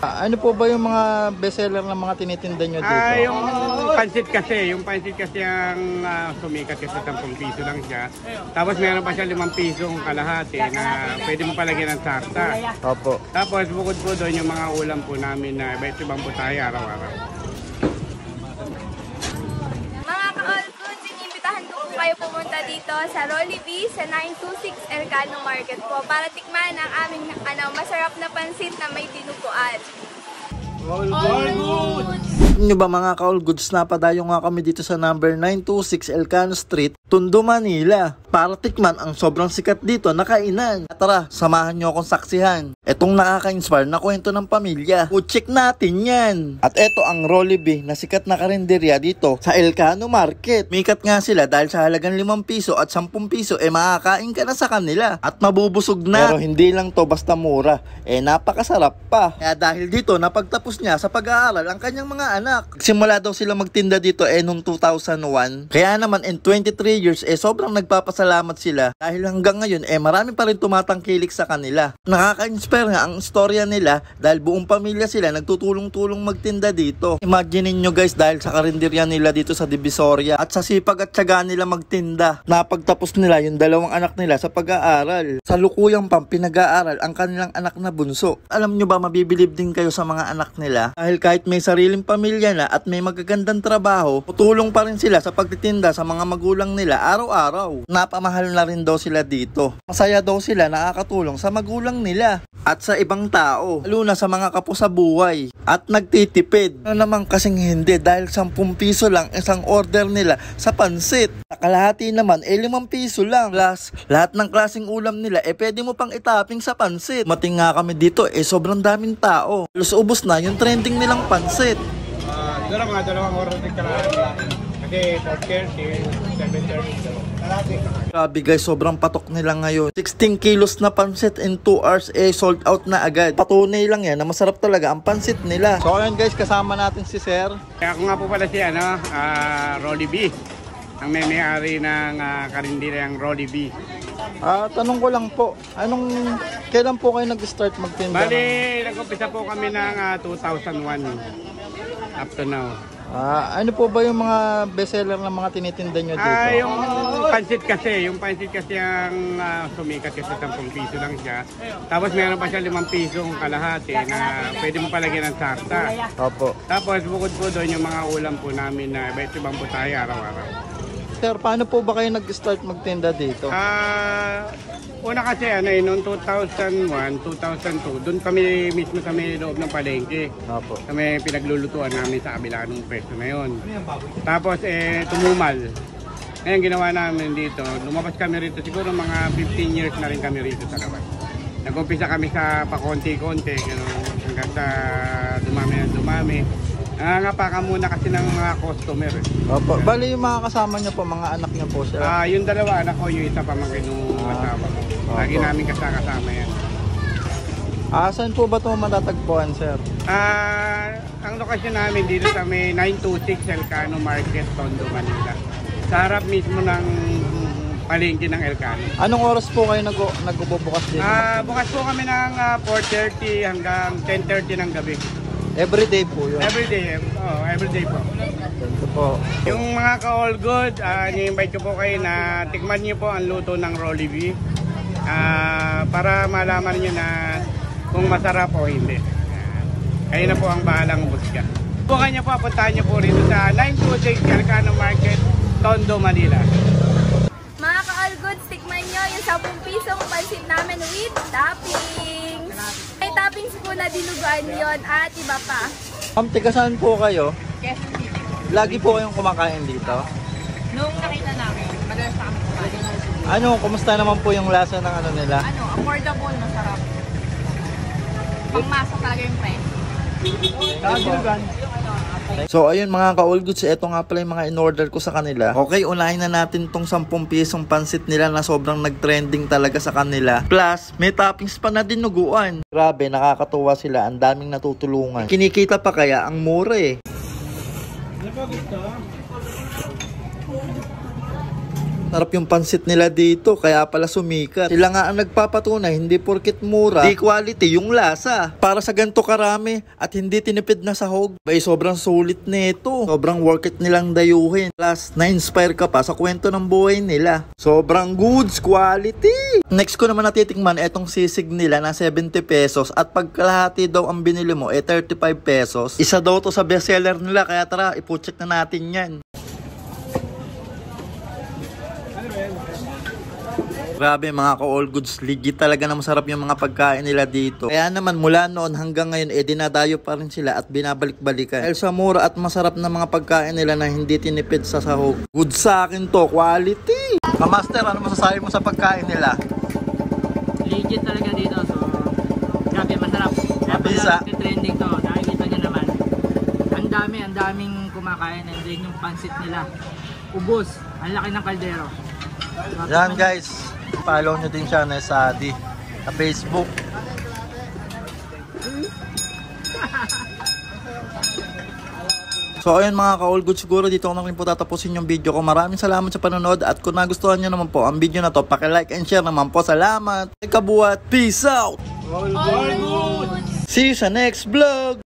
Ano po ba yung mga bestseller ng mga tinitinda nyo dito? Yung pansit kasi ang sumikat kasi 10 piso lang siya. Tapos meron pa siya 5 pisong kalahati na pwede mo palagyan ng sarsa. Opo. Tapos bukod po doon yung mga ulam po namin na iba't ibang po tayo araw-araw. Mga ka-all goods, inimbitahan ko po kayo pumunta dito sa Jollibee sa 926 Elcano Market po para tikman ang aming masarap na pansit na may dinuguan. All goods! Nyo ba mga ka-all goods, napadayo nga kami dito sa number 926 Elcano Street, Tondo, Manila para tikman ang sobrang sikat dito na kainan. Tara, samahan nyo akong saksihan etong nakaka-inspire na kwento ng pamilya. Check natin yan. At eto ang Jollibee na sikat na karinderya dito sa Elcano Market. Mikat nga sila dahil sa halagang 5 piso at 10 piso makakain ka na sa kanila at mabubusog na. Pero hindi lang to basta mura, napakasarap pa. Kaya dahil dito napagtapos niya sa pag-aaral ang kanyang mga anak. Simula daw sila magtinda dito noong 2001. Kaya naman in 23 years sobrang nagpapasalamat sila dahil hanggang ngayon marami pa rin tumatangkilik sa kanila. Nakaka-inspire nga ang istorya nila dahil buong pamilya sila nagtutulong-tulong magtinda dito. Imagine niyo guys, dahil sa karinderya nila dito sa Divisoria at sa sipag at tiyaga nila magtinda, napagtapos nila yung 2 anak nila sa pag-aaral. Sa lukuyang pang pinag-aaral ang kanilang anak na bunso. Alam nyo ba, mabibilib din kayo sa mga anak nila dahil kahit may sariling pamilya na at may magagandang trabaho, tutulong pa rin sila sa pagtitinda sa mga magulang nila araw-araw. Napamahal na rin daw sila dito. Masaya daw sila nakakatulong sa magulang nila at sa ibang tao, lalo na sa mga kapwa sa buhay at nagtitipid. Ano naman kasing hindi dahil 10 piso lang isang order nila sa pansit. Sa kalahati naman 5 piso lang. Plus, lahat ng klaseng ulam nila pwede mo pang itaping sa pansit. Mating nga kami dito sobrang daming tao. Halos ubos na yung trending nilang pansit. Doon lang mga 2 oras din kalahati. Kasi 4:30, 7:30. Grabe guys, sobrang patok nila ngayon. 16 kilos na pansit in 2 hours sold out na agad. Patunay lang yan na masarap talaga ang pansit nila. So ayan guys, kasama natin si Sir. Ako nga po pala si Jollibee. Ang may-ari ng karinderyang Jollibee. Tanong ko lang po, kailan po kayo nag-start magtinda? Bali, nag-umpisa po kami ng 2001 up to now. Ano po ba yung mga bestseller ng mga tinitinda nyo dito? Yung pansit kasi ang sumikat kasi 10 piso lang siya. Tapos meron pa siya 5 pisong kalahati na pwede mo palagyan ng sarsa. Opo. Tapos bukod po doon yung mga ulam po namin na iba't ibang po tayo araw-araw. Sir, paano po ba kayo nag-start magtinda dito? Una kasi noong 2001, 2002, doon kami mismo sa may loob ng palengke. Opo. Kami pinaglulutuan namin sa kabila ng pwesto na yon. Tapos tumumal. Ngayon ginawa namin dito, lumabas kami rito, siguro mga 15 years na rin kami rito sa labas. Nag-umpisa kami sa pakonti-konti, hanggang sa dumami. Nangangapaka muna kasi ng mga customer. Opo. Bali yung mga kasama niyo po, mga anak niyo po sila? Yung 2 anak ko, yung isa pamangkin ng asawa ko. Lagi namin kasama yan. Saan po ba ito matatagpuan, sir? Ang lokasyon namin dito sa may 926 Elcano Market, Tondo, Manila. Sa harap mismo ng palengke ng Elcano. Anong oras po kayo nagbubukas dito? Bukas po kami ng 4:30 hanggang 10:30 ng gabi. Everyday po yun? Everyday po. Ito po. Yung mga ka-all good, ni-invite ko po kayo na tikman niyo po ang luto ng Jollibee. Para malaman niyo na kung masarap o hindi. Kayo na po ang bahalang busga. Bukan niyo po, puntahan niyo po rito sa 926 Elcano Market, Tondo, Manila. Mga ka-all goods, tikman nyo yung 10 pisong pansit namin with toppings. May toppings po na dinuguan yon at iba pa. Ma'am, tiga saan po kayo? Quezon City. Lagi po kayong kumakain dito? Nung nakita namin, madalas na kami kumain. Kumusta naman po yung lasa ng nila? Affordable, masarap. Pangmasa talaga yung price. So ayun mga ka-all goods, ito nga pala yung mga in-order ko sa kanila. Okay, unahin na natin tong 10 pisong pansit nila na sobrang nag-trending talaga sa kanila. Plus, may toppings pa na dinuguan. Grabe, nakakatuwa sila, ang daming natutulungan. Kinikita pa kaya ang mura Sarap yung pansit nila dito, kaya pala sumikat. Sila nga ang nagpapatunay, hindi porkit mura, di quality yung lasa. Para sa ganito karami at hindi tinipid na sahog, bay sobrang sulit nito. Sobrang worth it nilang dayuhin. Plus, na-inspire ka pa sa kwento ng buhay nila. Sobrang goods quality. Next ko naman natitikman etong sisig nila na 70 pesos at pagkalahati daw ang binili mo 35 pesos. Isa daw to sa bestseller nila, kaya tara, ipo-check na natin yan. Grabe mga ka-all goods, legit talaga na masarap yung mga pagkain nila dito. Kaya naman mula noon hanggang ngayon dinadayo pa rin sila at binabalik-balikan. Dahil sa mura at masarap na mga pagkain nila na hindi tinipid sa sahog. Good sa akin to, quality! Kamaster, ano masasabi mo sa pagkain nila? Legit talaga dito. So, grabe, masarap. Kaya Mabisa. pala trending to. Nakikita nyo naman. Ang daming kumakain. And then yung pansit nila. Ubos. Ang laki ng kaldero. So, Yan guys, follow nyo din siya na sa Facebook. So ayun mga ka-all good, siguro dito ko na rin po tatapusin yung video ko. Maraming salamat sa panonood at kung nagustuhan nyo naman po ang video na to, paki-like and share naman po. Salamat! Kabuhat! Peace out! All goods! See you sa next vlog!